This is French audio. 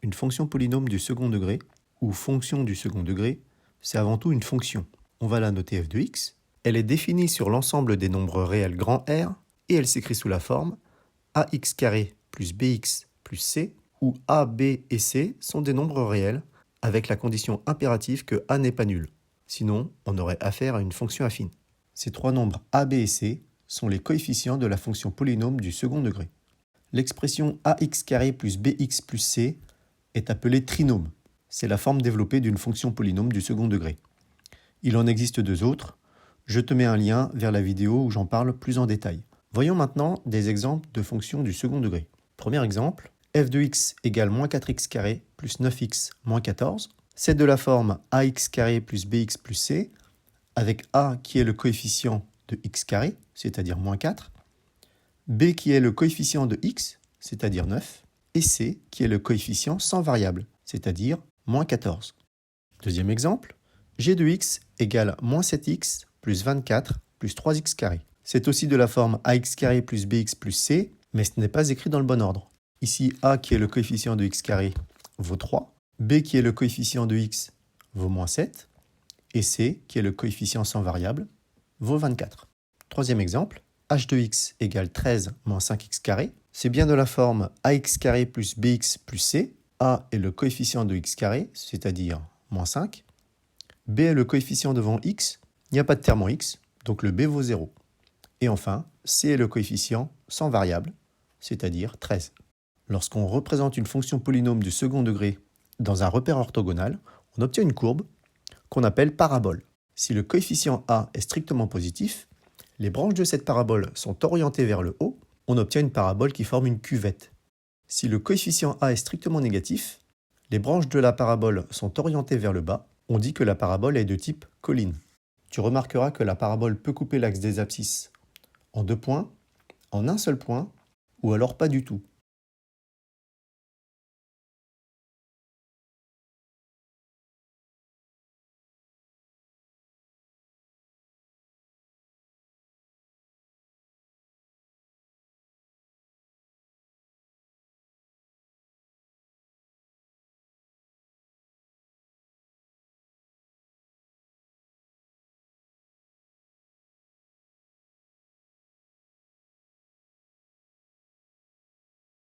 Une fonction polynôme du second degré, ou fonction du second degré, c'est avant tout une fonction. On va la noter f de x. Elle est définie sur l'ensemble des nombres réels grand R, et elle s'écrit sous la forme ax carré plus bx plus c, où a, b et c sont des nombres réels, avec la condition impérative que a n'est pas nul. Sinon, on aurait affaire à une fonction affine. Ces trois nombres a, b et c sont les coefficients de la fonction polynôme du second degré. L'expression ax carré plus bx plus c est appelée trinôme. C'est la forme développée d'une fonction polynôme du second degré. Il en existe deux autres. Je te mets un lien vers la vidéo où j'en parle plus en détail. Voyons maintenant des exemples de fonctions du second degré. Premier exemple, f de x égale moins 4x carré plus 9x moins 14. C'est de la forme ax carré plus bx plus c, avec a qui est le coefficient de x carré, c'est-à-dire moins 4, b qui est le coefficient de x, c'est-à-dire 9, et c qui est le coefficient sans variable, c'est-à-dire moins 14. Deuxième exemple, g de x égale moins 7x plus 24 plus 3x carré. C'est aussi de la forme ax carré plus bx plus c, mais ce n'est pas écrit dans le bon ordre. Ici, a qui est le coefficient de x carré vaut 3, b qui est le coefficient de x vaut moins 7, et c qui est le coefficient sans variable vaut 24. Troisième exemple, h de x égale 13 moins 5x carré. C'est bien de la forme ax carré plus bx plus c. A est le coefficient de x carré, c'est-à-dire moins 5. B est le coefficient devant x. Il n'y a pas de terme en x, donc le b vaut 0. Et enfin, c est le coefficient sans variable, c'est-à-dire 13. Lorsqu'on représente une fonction polynôme du second degré dans un repère orthogonal, on obtient une courbe qu'on appelle parabole. Si le coefficient a est strictement positif, les branches de cette parabole sont orientées vers le haut, on obtient une parabole qui forme une cuvette. Si le coefficient a est strictement négatif, les branches de la parabole sont orientées vers le bas, on dit que la parabole est de type colline. Tu remarqueras que la parabole peut couper l'axe des abscisses en deux points, en un seul point, ou alors pas du tout.